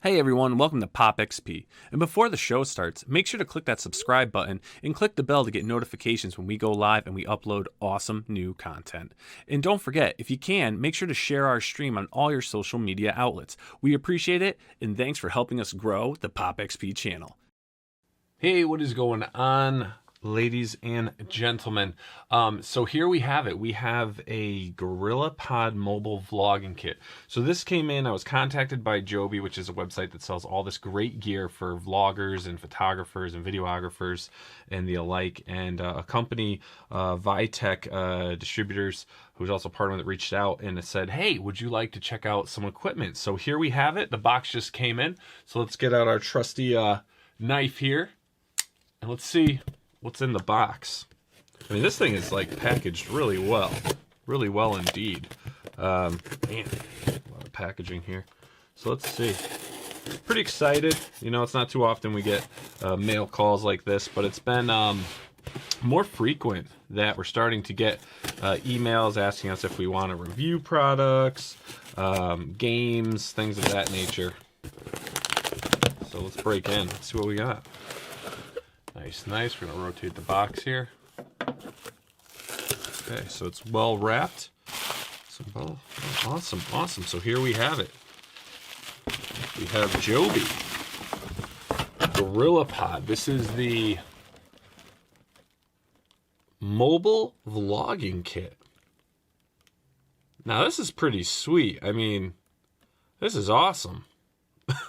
Hey everyone, welcome to Pop XP. And before the show starts, make sure to click that subscribe button and click the bell to get notifications when we go live and we upload awesome new content. And don't forget, if you can, make sure to share our stream on all your social media outlets. We appreciate it, and thanks for helping us grow the Pop XP channel. Hey, what is going on, ladies and gentlemen? So here we have it. We have a GorillaPod mobile vlogging kit. So this came in, I was contacted by Joby, which is a website that sells all this great gear for vloggers and photographers and videographers and the alike. And a company, Vitech Distributors, who's also part of it, that reached out and said, hey, would you like to check out some equipment? So here we have it. The box just came in. So let's get out our trusty knife here and let's see what's in the box. I mean, this thing is like packaged really well indeed. Man, a lot of packaging here. So let's see. Pretty excited. You know, it's not too often we get mail calls like this, but it's been more frequent that we're starting to get emails asking us if we want to review products, games, things of that nature. So let's break in. Let's see what we got. Nice. We're gonna rotate the box here. Okay, so it's well wrapped. Oh, awesome. So here we have it. We have Joby GorillaPod. This is the mobile vlogging kit. Now this is pretty sweet. I mean, this is awesome.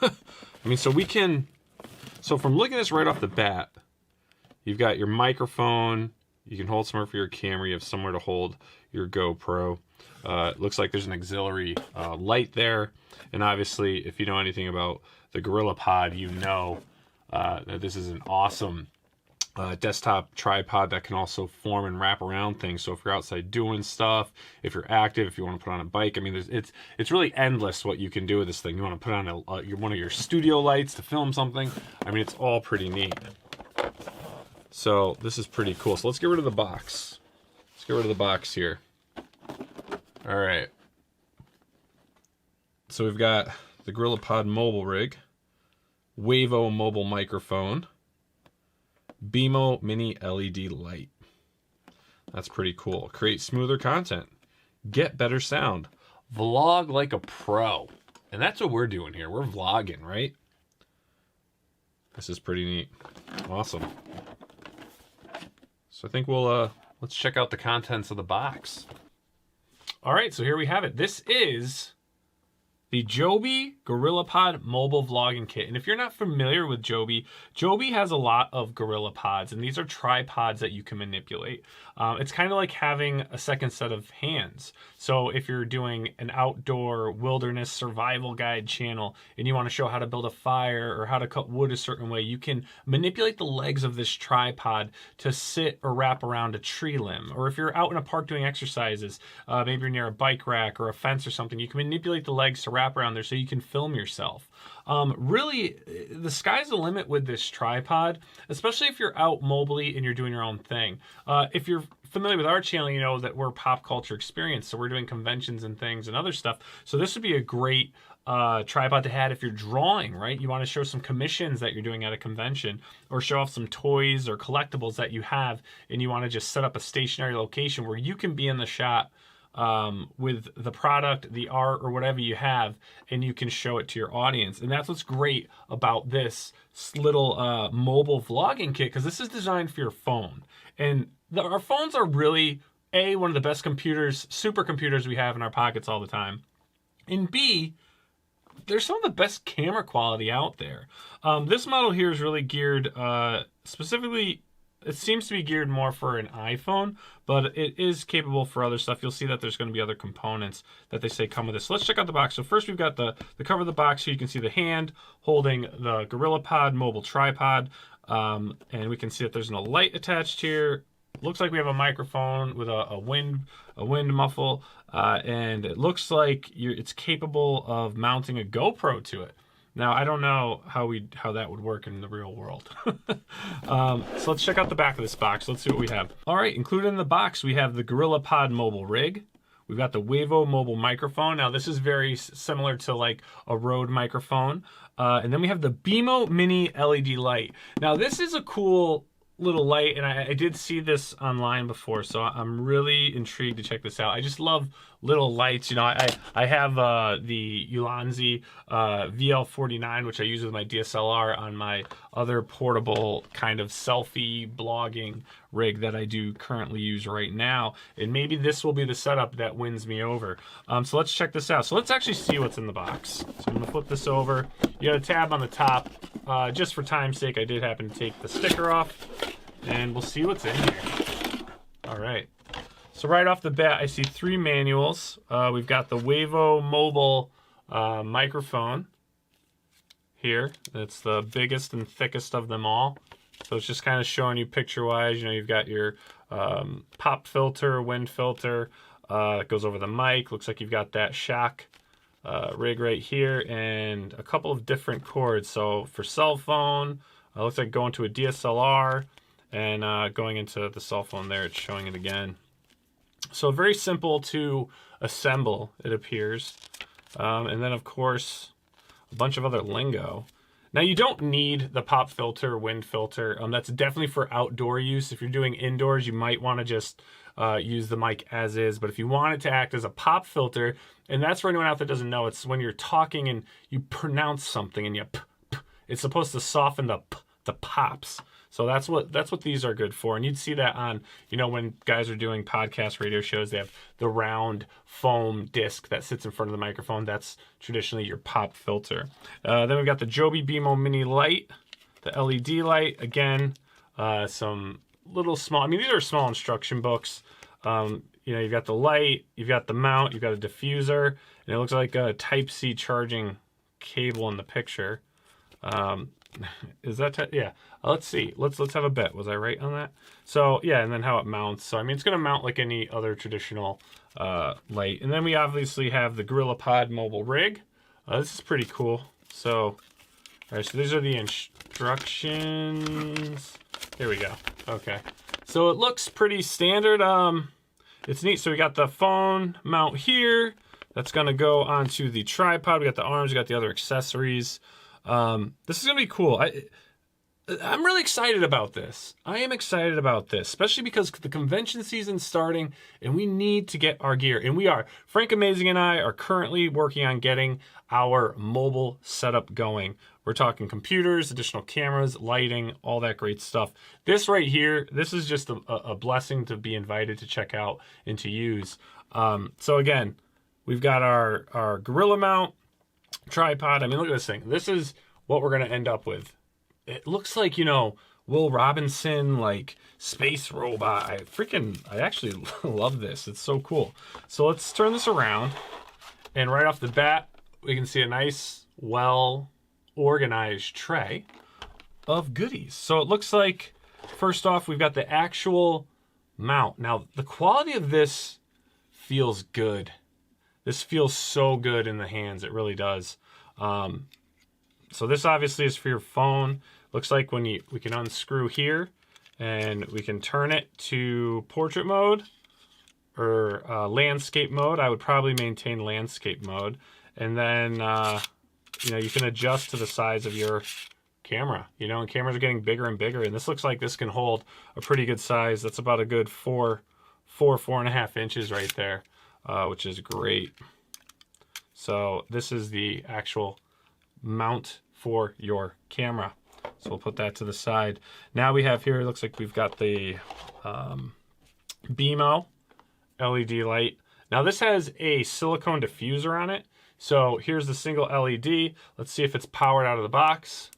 I mean, so from looking at this right off the bat, you've got your microphone, you can hold somewhere for your camera, you have somewhere to hold your GoPro. It looks like there's an auxiliary light there. And obviously, if you know anything about the GorillaPod, you know that this is an awesome desktop tripod that can also form and wrap around things. So if you're outside doing stuff, if you're active, if you want to put on a bike, I mean, it's really endless what you can do with this thing. You want to put on one of your studio lights to film something. I mean, it's all pretty neat. So this is pretty cool. So let's get rid of the box. Let's get rid of the box here. All right. So we've got the GorillaPod mobile rig, Wavo mobile microphone, BMO mini LED light. That's pretty cool. Create smoother content. Get better sound. Vlog like a pro. And that's what we're doing here. We're vlogging, right? This is pretty neat. Awesome. So I think let's check out the contents of the box. All right, so here we have it. This is the Joby GorillaPod mobile vlogging kit. And if you're not familiar with Joby, Joby has a lot of GorillaPods, and these are tripods that you can manipulate. It's kind of like having a second set of hands. So if you're doing an outdoor wilderness survival guide channel and you want to show how to build a fire or how to cut wood a certain way, you can manipulate the legs of this tripod to sit or wrap around a tree limb. Or if you're out in a park doing exercises, maybe you're near a bike rack or a fence or something, you can manipulate the legs to wrap around there so you can film yourself. Really, the sky's the limit with this tripod, especially if you're out mobily and you're doing your own thing. If you're familiar with our channel, you know that we're pop culture experience, so we're doing conventions and things and other stuff. So this would be a great tripod to have if you're drawing, right? You want to show some commissions that you're doing at a convention, or show off some toys or collectibles that you have, and you want to just set up a stationary location where you can be in the shot with the product, the art, or whatever you have, and you can show it to your audience. And that's what's great about this little mobile vlogging kit, because this is designed for your phone. And our phones are really, A, one of the best computers, supercomputers we have in our pockets all the time. And B, they're some of the best camera quality out there. This model here is really geared specifically. It seems to be geared more for an iPhone, but it is capable for other stuff. You'll see that there's going to be other components that they say come with this. So let's check out the box. So first we've got the cover of the box, so you can see the hand holding the GorillaPod mobile tripod. And we can see that there's no light attached here. Looks like we have a microphone with a wind muffle. And it looks like it's capable of mounting a GoPro to it. Now, I don't know how that would work in the real world. So let's check out the back of this box. Let's see what we have. All right, included in the box, we have the GorillaPod mobile rig. We've got the Wavo mobile microphone. Now this is very similar to like a Rode microphone. And then we have the BMO mini LED light. Now this is a cool little light, and I did see this online before, so I'm really intrigued to check this out. I just love little lights. You know, I have the Ulanzi VL49, which I use with my DSLR on my other portable kind of selfie blogging rig that I do currently use right now, and maybe this will be the setup that wins me over. So let's check this out. So let's actually see what's in the box. So I'm gonna flip this over. You got a tab on the top. Just for time's sake, I did happen to take the sticker off, and we'll see what's in here. All right. So right off the bat, I see 3 manuals. We've got the Wavo mobile microphone here. It's the biggest and thickest of them all. So it's just kind of showing you picture-wise. You know, you've got your pop filter, wind filter. It goes over the mic. Looks like you've got that shock rig right here, and a couple of different cords. So for cell phone, looks like going to a DSLR, and going into the cell phone there, it's showing it again. So very simple to assemble, it appears. And then of course, a bunch of other lingo. Now you don't need the pop filter, wind filter. That's definitely for outdoor use. If you're doing indoors, you might want to just use the mic as is. But if you want it to act as a pop filter, and that's for anyone out there that doesn't know, it's when you're talking and you pronounce something and you it's supposed to soften the pops. So that's what these are good for. And you'd see that on, you know, when guys are doing podcast radio shows, they have the round foam disc that sits in front of the microphone. That's traditionally your pop filter. Then we've got the Joby BMO mini light, the LED light. Again, some little small, I mean, these are small instruction books. You know, you've got the light, you've got the mount, you've got a diffuser, and it looks like a Type-C charging cable in the picture. Is that yeah? Let's see. Let's have a bet. Was I right on that? So yeah, and then how it mounts. So I mean, it's going to mount like any other traditional light. And then we obviously have the GorillaPod mobile rig. This is pretty cool. So all right, so these are the instructions. Here we go. Okay, so it looks pretty standard. It's neat. So we got the phone mount here. That's going to go onto the tripod. We got the arms. We got the other accessories. This is gonna be cool. I'm really excited about this. I am excited about this, especially because the convention season's starting and we need to get our gear. And we are. Frank Amazing and I are currently working on getting our mobile setup going. We're talking computers, additional cameras, lighting, all that great stuff. This right here, this is just a blessing to be invited to check out and to use. So again, we've got our Gorilla mount, tripod. I mean, look at this thing. This is what we're going to end up with. It looks like, you know, Will Robinson, like space robot. I actually love this. It's so cool. So let's turn this around, and right off the bat, we can see a nice, well organized tray of goodies. So it looks like, first off, we've got the actual mount. Now, the quality of this feels good. This feels so good in the hands. It really does. So this obviously is for your phone. Looks like when we can unscrew here and we can turn it to portrait mode or landscape mode. I would probably maintain landscape mode. And then, you know, you can adjust to the size of your camera, you know, and cameras are getting bigger and bigger. And this looks like this can hold a pretty good size. That's about a good 4.5 inches right there, which is great. So this is the actual mount for your camera. So we'll put that to the side. Now we have here, it looks like we've got the BMO LED light. Now this has a silicone diffuser on it. So here's the single LED. Let's see if it's powered out of the box.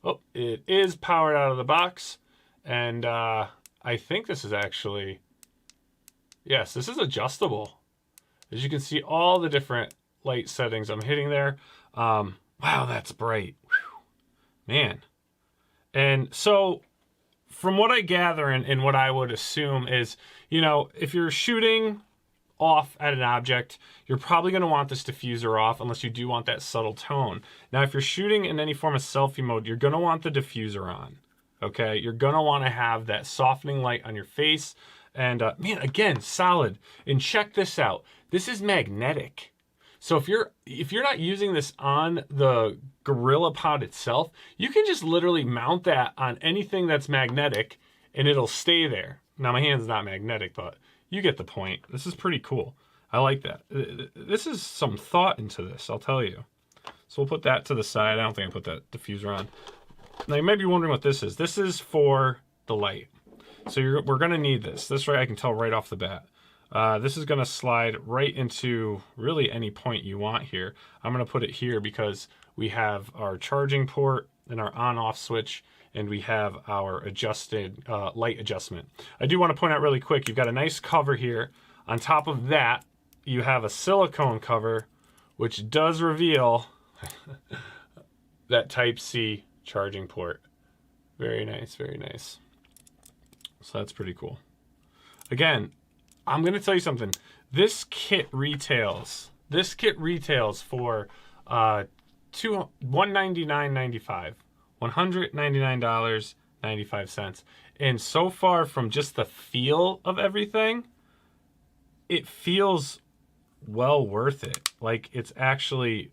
Oh, it is powered out of the box. And I think this is actually, yes, this is adjustable. As you can see, all the different light settings I'm hitting there. Wow, that's bright. Whew. Man. And so from what I gather and what I would assume is, you know, if you're shooting off at an object, you're probably going to want this diffuser off unless you do want that subtle tone. Now, if you're shooting in any form of selfie mode, you're going to want the diffuser on. Okay? You're going to want to have that softening light on your face And man, again, solid. And check this out. This is magnetic. So if you're not using this on the GorillaPod itself, you can just literally mount that on anything that's magnetic and it'll stay there. Now my hand's not magnetic, but you get the point. This is pretty cool. I like that. This is some thought into this, I'll tell you. So we'll put that to the side. I don't think I put that diffuser on. Now you might be wondering what this is. This is for the light. So we're gonna need this. This way I can tell right off the bat. This is gonna slide right into really any point you want here. I'm gonna put it here because we have our charging port and our on-off switch, and we have our adjusted light adjustment. I do want to point out really quick, you've got a nice cover here. On top of that, you have a silicone cover, which does reveal that Type-C charging port. Very nice, very nice. So that's pretty cool. Again, I'm going to tell you something. This kit retails for $199.95. $199.95. And so far, from just the feel of everything, it feels well worth it. Like, it's actually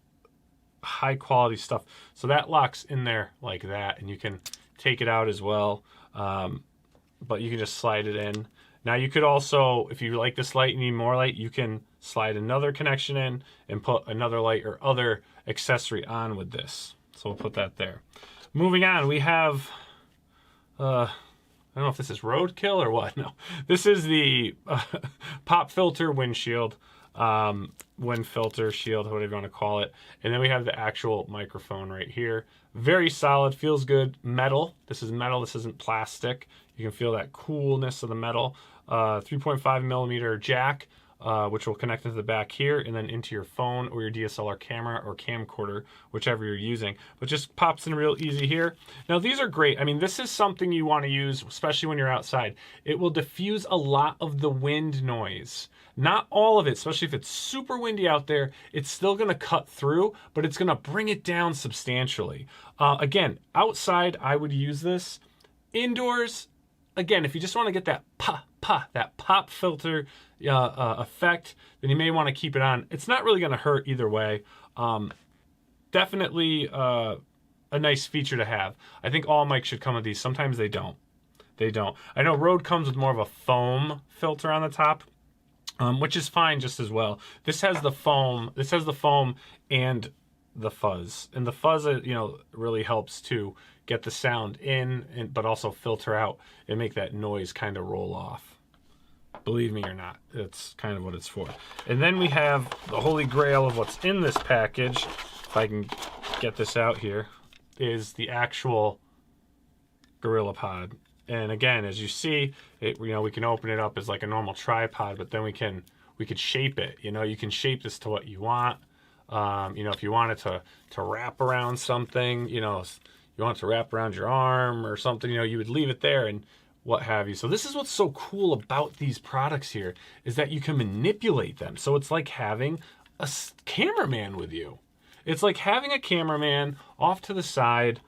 high quality stuff. So that locks in there like that, and you can take it out as well. But you can just slide it in. Now you could also, if you like this light and need more light, you can slide another connection in and put another light or other accessory on with this. So we'll put that there. Moving on, we have, I don't know if this is roadkill or what. No, this is the pop filter windshield, wind filter shield, whatever you want to call it. And then we have the actual microphone right here. Very solid, feels good. Metal. This is metal. This isn't plastic. You can feel that coolness of the metal. 3.5 millimeter jack, which will connect into the back here and then into your phone or your DSLR camera or camcorder, whichever you're using. But just pops in real easy here. Now these are great. I mean, this is something you want to use, especially when you're outside. It will diffuse a lot of the wind noise. Not all of it, especially if it's super windy out there. It's still going to cut through, but it's going to bring it down substantially. Again, outside, I would use this. Indoors, again, if you just want to get that pop filter effect, then you may want to keep it on. It's not really going to hurt either way. Definitely a nice feature to have. I think all mics should come with these. Sometimes they don't. They don't. I know Rode comes with more of a foam filter on the top, which is fine just as well. This has the foam. This has the foam and the fuzz, and the fuzz, you know, really helps to get the sound in, but also filter out and make that noise kind of roll off. Believe me or not, it's kind of what it's for. And then we have the holy grail of what's in this package, if I can get this out here, is the actual GorillaPod. And again, as you see, it, you know, we can open it up as like a normal tripod, but then we could shape it. You know, you can shape this to what you want. You know, if you wanted to wrap around something, you know, you want it to wrap around your arm or something, you know, you would leave it there and what have you. So this is what's so cool about these products here, is that you can manipulate them. So it's like having a cameraman with you. It's like having a cameraman off to the side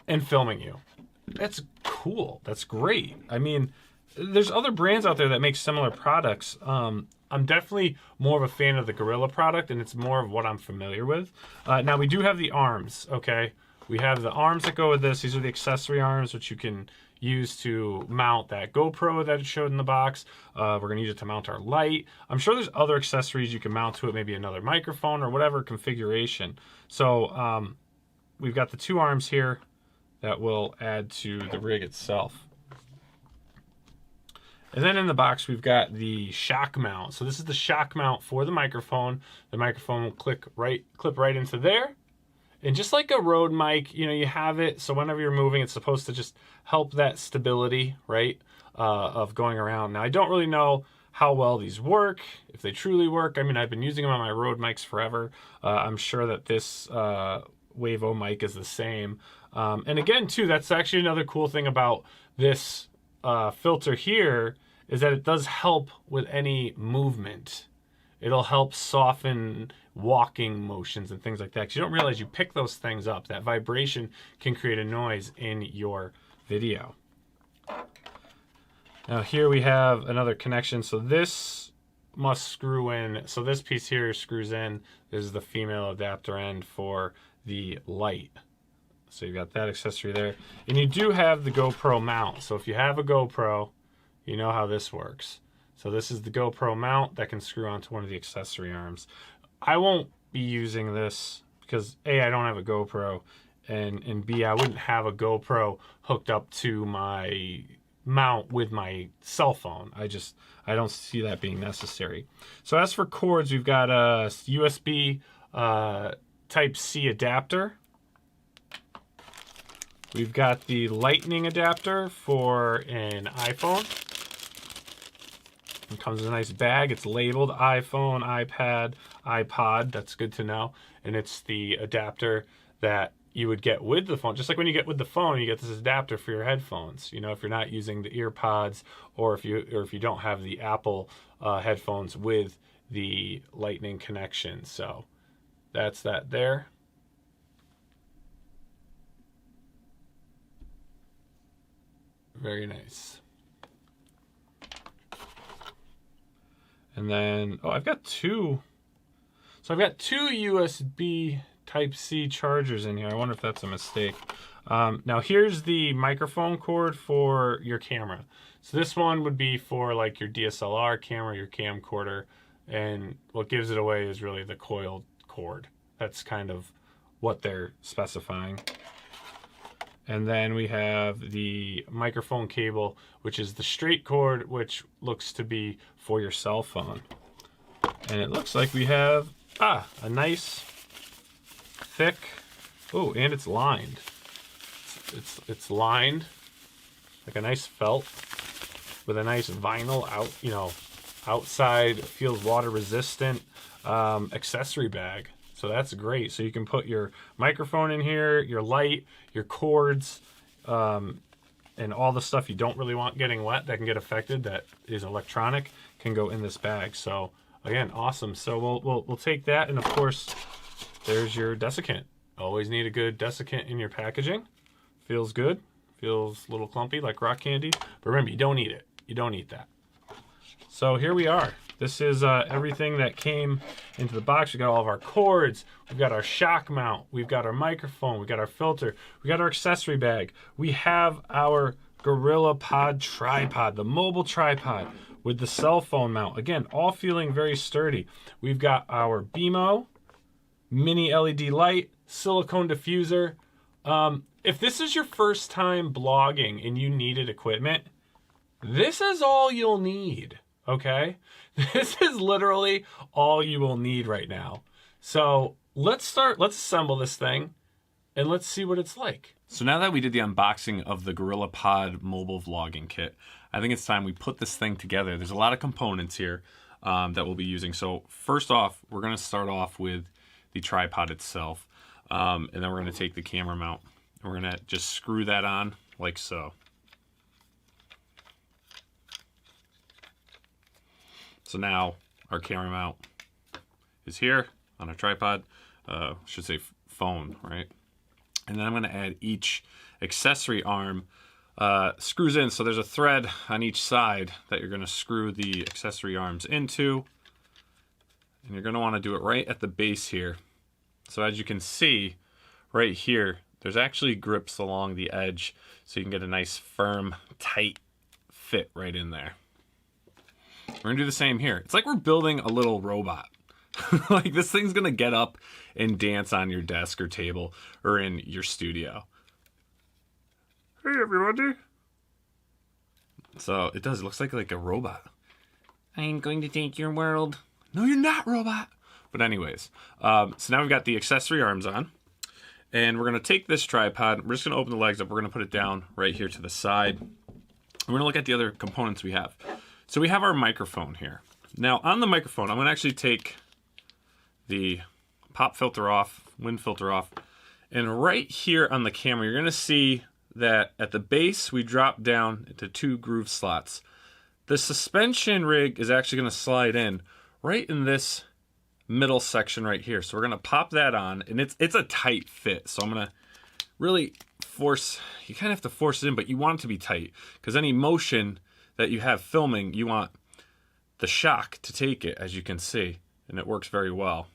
and filming you. That's cool. That's great. I mean, there's other brands out there that make similar products. I'm definitely more of a fan of the Gorilla product, and it's more of what I'm familiar with. Now, we do have the arms, okay? We have the arms that go with this. These are the accessory arms, which you can use to mount that GoPro that it showed in the box. We're going to use it to mount our light. I'm sure there's other accessories you can mount to it, maybe another microphone or whatever configuration. So we've got the two arms here that will add to the rig itself. And then in the box, we've got the shock mount. So this is the shock mount for the microphone. The microphone will clip right into there. And just like a Rode mic, you know, you have it, so whenever you're moving, it's supposed to just help that stability, right, of going around. Now, I don't really know how well these work, if they truly work. I mean, I've been using them on my Rode mics forever. I'm sure that this Wavo mic is the same. And again, too, that's actually another cool thing about this filter here, is that it does help with any movement. It'll help soften walking motions and things like that. 'Cause you don't realize you pick those things up. That vibration can create a noise in your video. Now here we have another connection. So this must screw in. So this piece here screws in. This is the female adapter end for the light. So you've got that accessory there. And you do have the GoPro mount. So if you have a GoPro, you know how this works. So this is the GoPro mount that can screw onto one of the accessory arms. I won't be using this because A, I don't have a GoPro, and B, I wouldn't have a GoPro hooked up to my mount with my cell phone. I don't see that being necessary. So as for cords, we've got a USB Type-C adapter. We've got the lightning adapter for an iPhone. It comes in a nice bag. It's labeled iPhone, iPad, iPod. That's good to know. And it's the adapter that you would get with the phone. Just like when you get with the phone, you get this adapter for your headphones. You know, if you're not using the ear pods, or if you don't have the Apple headphones with the lightning connection. So that's that there. Very nice. And then, oh, I've got two. So I've got two USB Type-C chargers in here. I wonder if that's a mistake. Now here's the microphone cord for your camera. So this one would be for like your DSLR camera, your camcorder, and what gives it away is really the coiled cord. That's kind of what they're specifying. And then we have the microphone cable, which is the straight cord, which looks to be for your cell phone. And it looks like we have, a nice, thick, oh, and it's lined. It's lined, like a nice felt, with a nice vinyl outside, feels water resistant, accessory bag. So that's great. So you can put your microphone in here, your light, your cords, and all the stuff you don't really want getting wet that can get affected, that is electronic, can go in this bag. So again, awesome. So we'll take that, and of course, there's your desiccant. Always need a good desiccant in your packaging. Feels good. Feels a little clumpy like rock candy. But remember, you don't eat it. You don't eat that. So here we are. This is everything that came into the box. We got all of our cords. We've got our shock mount. We've got our microphone. We got our filter. We got our accessory bag. We have our GorillaPod tripod, the mobile tripod with the cell phone mount. Again, all feeling very sturdy. We've got our BMO, mini LED light, silicone diffuser. If this is your first time blogging and you needed equipment, this is all you'll need. Okay, this is literally all you will need right now. So let's assemble this thing and let's see what it's like. So now that we did the unboxing of the GorillaPod mobile vlogging kit, I think it's time we put this thing together. There's a lot of components here that we'll be using. So first off, we're gonna start off with the tripod itself. And then we're gonna take the camera mount and we're gonna just screw that on like so. So now our camera mount is here on our tripod, should say phone, right? And then I'm gonna add each accessory arm screws in. So there's a thread on each side that you're gonna screw the accessory arms into. And you're gonna wanna do it right at the base here. So as you can see right here, there's actually grips along the edge so you can get a nice firm, tight fit right in there. We're gonna do the same here. It's like we're building a little robot. Like this thing's gonna get up and dance on your desk or table or in your studio. Hey everybody. So it does, it looks like a robot. I'm going to take your world. No, you're not, robot. But anyways, so now we've got the accessory arms on. And we're gonna take this tripod, we're just gonna open the legs up, we're gonna put it down right here to the side. And we're gonna look at the other components we have. So we have our microphone here. Now on the microphone, I'm gonna actually take the pop filter off, wind filter off, and right here on the camera, you're gonna see that at the base, we drop down into 2 groove slots. The suspension rig is actually gonna slide in right in this middle section right here. So we're gonna pop that on, and it's a tight fit. So I'm gonna really force, you kind of have to force it in, but you want it to be tight, because any motion that you have filming, you want the shock to take it, as you can see, and it works very well.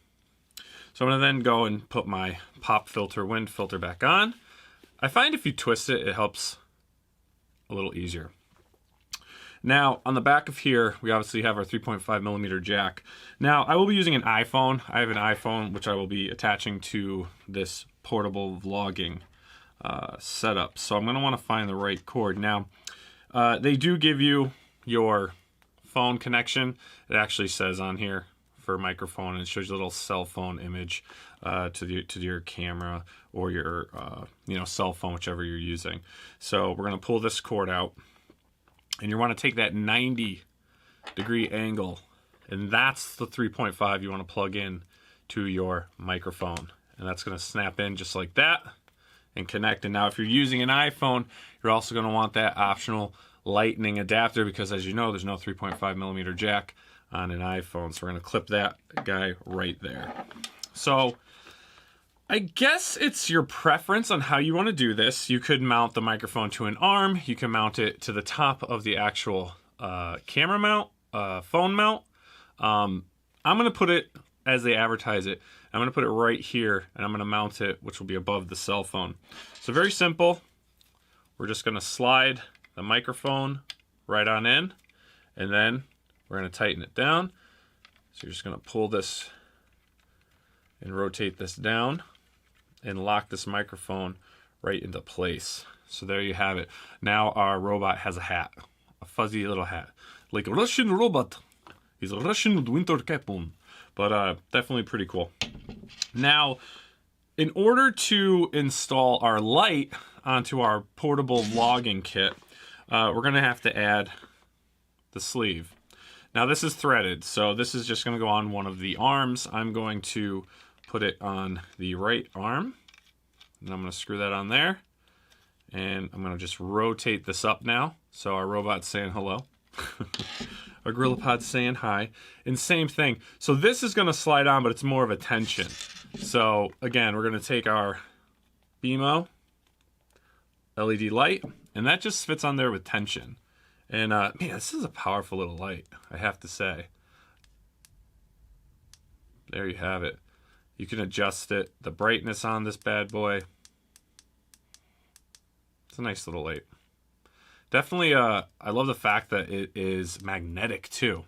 So I'm going to then go and put my pop filter, wind filter back on. I find if you twist it, it helps a little easier. Now, on the back of here, we obviously have our 3.5mm jack. Now, I will be using an iPhone. I have an iPhone, which I will be attaching to this portable vlogging setup. So I'm going to want to find the right cord. Now, they do give you your phone connection. It actually says on here for microphone, and it shows you a little cell phone image to your camera or your cell phone, whichever you're using. So we're going to pull this cord out, and you want to take that 90-degree angle, and that's the 3.5 you want to plug in to your microphone, and that's going to snap in just like that and connect. And now if you're using an iPhone, you're also going to want that optional lightning adapter, because as you know, there's no 3.5mm jack on an iPhone. So we're going to clip that guy right there. So I guess it's your preference on how you want to do this. You could mount the microphone to an arm. You can mount it to the top of the actual camera mount, phone mount. I'm going to put it as they advertise it. I'm going to put it right here, and I'm going to mount it, which will be above the cell phone. So very simple. We're just going to slide the microphone right on in, and then we're going to tighten it down. So you're just going to pull this and rotate this down and lock this microphone right into place. So there you have it. Now our robot has a hat, a fuzzy little hat, like a Russian robot. He's a Russian winter cap on, but definitely pretty cool. Now, in order to install our light onto our portable vlogging kit, we're going to have to add the sleeve. Now this is threaded, so this is just going to go on one of the arms. I'm going to put it on the right arm, and I'm going to screw that on there, and I'm going to just rotate this up now. So our robot's saying hello. Our GorillaPod's saying hi. And same thing. So this is going to slide on, but it's more of a tension. So again, we're going to take our BMO LED light, and that just fits on there with tension. And man, this is a powerful little light, I have to say. There you have it. You can adjust it, the brightness on this bad boy. It's a nice little light. Definitely, I love the fact that it is magnetic too.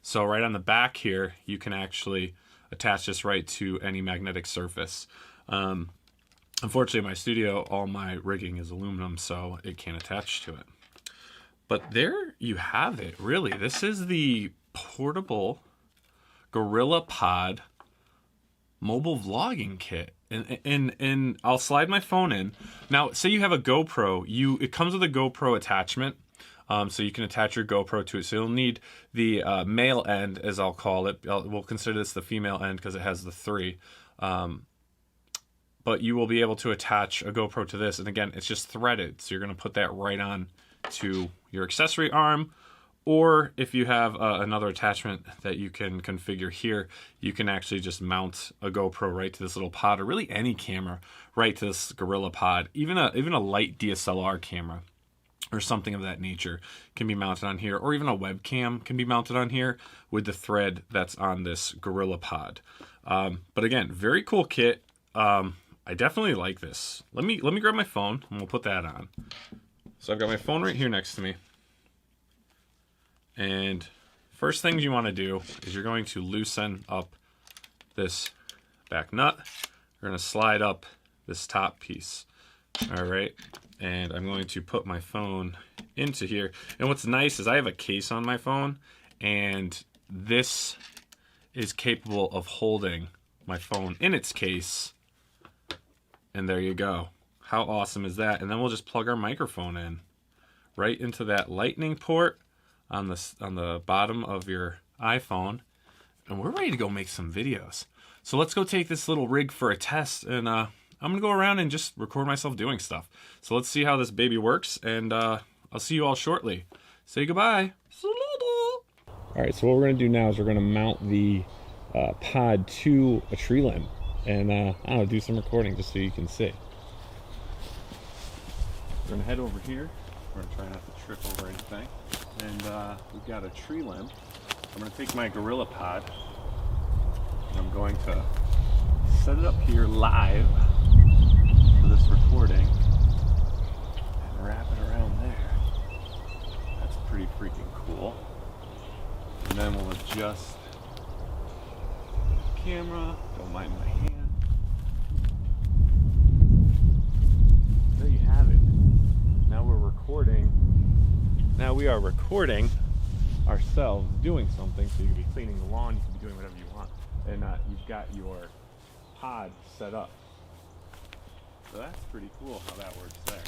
So right on the back here, you can actually attach this right to any magnetic surface. Unfortunately, in my studio, all my rigging is aluminum, so it can't attach to it. But there you have it, really. This is the portable GorillaPod mobile vlogging kit. And I'll slide my phone in. Now, say you have a GoPro. It comes with a GoPro attachment, so you can attach your GoPro to it. So you'll need the male end, as I'll call it. We'll consider this the female end because it has the 3. But you will be able to attach a GoPro to this. And again, it's just threaded. So you're going to put that right on to your accessory arm, or if you have another attachment that you can configure here, you can actually just mount a GoPro right to this little pod, or really any camera right to this GorillaPod. Even a light DSLR camera or something of that nature can be mounted on here, or even a webcam can be mounted on here with the thread that's on this GorillaPod. But again, very cool kit. I definitely like this. Let me grab my phone and we'll put that on. So I've got my phone right here next to me. And first thing you want to do is you're going to loosen up this back nut. We're going to slide up this top piece. All right. And I'm going to put my phone into here. And what's nice is I have a case on my phone, and this is capable of holding my phone in its case. And there you go. How awesome is that? And then we'll just plug our microphone in right into that lightning port on the bottom of your iPhone, and we're ready to go make some videos. So let's go take this little rig for a test, and I'm gonna go around and just record myself doing stuff. So let's see how this baby works, and I'll see you all shortly. Say goodbye. All right, so what we're gonna do now is we're gonna mount the pod to a tree limb, and I don't know, do some recording just so you can see. We're gonna head over here. We're gonna try not to trip over anything. and we've got a tree limb. I'm going to take my GorillaPod and I'm going to set it up here live for this recording and wrap it around there. That's pretty freaking cool. And then we'll adjust the camera. Don't mind my hand. There you have it. Now we're recording. Now we are recording ourselves doing something. So you can be cleaning the lawn, you can be doing whatever you want, and you've got your pod set up. So that's pretty cool how that works there.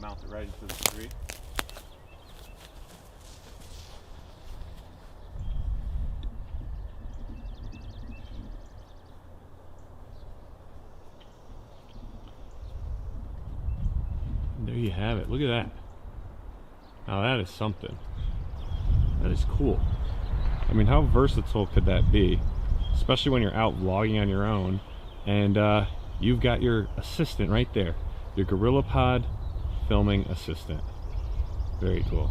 Mount it right into the tree. There you have it. Look at that. Now that is something. That is cool. I mean, how versatile could that be? Especially when you're out vlogging on your own and you've got your assistant right there. Your GorillaPod filming assistant. Very cool.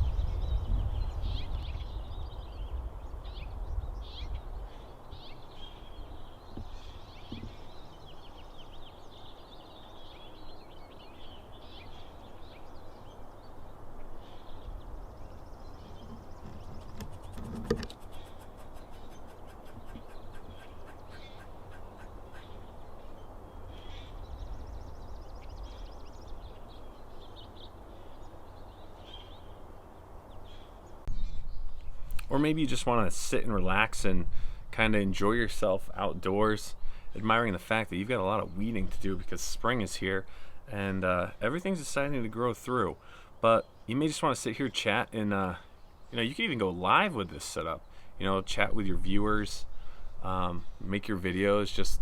Or maybe you just want to sit and relax and kind of enjoy yourself outdoors, admiring the fact that you've got a lot of weeding to do because spring is here and everything's deciding to grow through. But you may just want to sit here, chat, and you can even go live with this setup. Chat with your viewers, make your videos, just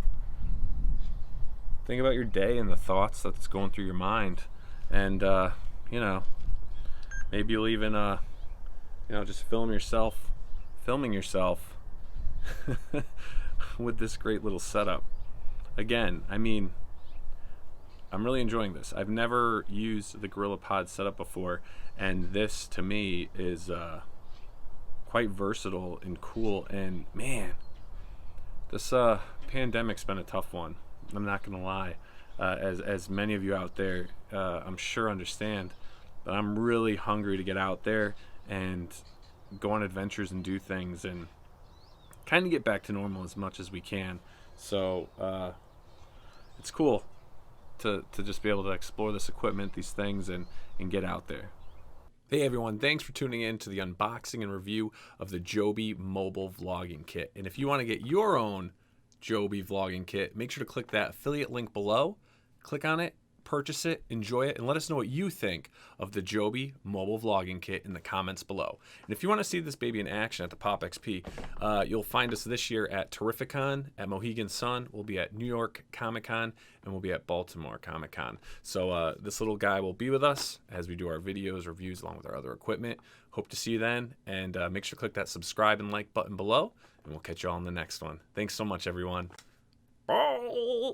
think about your day and the thoughts that's going through your mind, and maybe you'll even just filming yourself with this great little setup. Again, I mean, I'm really enjoying this. I've never used the GorillaPod setup before, and this to me is quite versatile and cool. And man, this pandemic's been a tough one. I'm not gonna lie. As many of you out there, I'm sure understand, but I'm really hungry to get out there and go on adventures and do things and kind of get back to normal as much as we can. So it's cool to just be able to explore this equipment, these things, and get out there. Hey everyone, thanks for tuning in to the unboxing and review of the Joby mobile vlogging kit. And if you want to get your own Joby vlogging kit, make sure to click that affiliate link below, click on it, purchase it, enjoy it, and let us know what you think of the Joby mobile vlogging kit in the comments below. And if you want to see this baby in action at the Pop XP, you'll find us this year at Terrificon, at Mohegan Sun. We'll be at New York Comic Con, and we'll be at Baltimore Comic Con. So this little guy will be with us as we do our videos, reviews, along with our other equipment. Hope to see you then, and make sure to click that subscribe and like button below, and we'll catch you all in the next one. Thanks so much, everyone. Bye.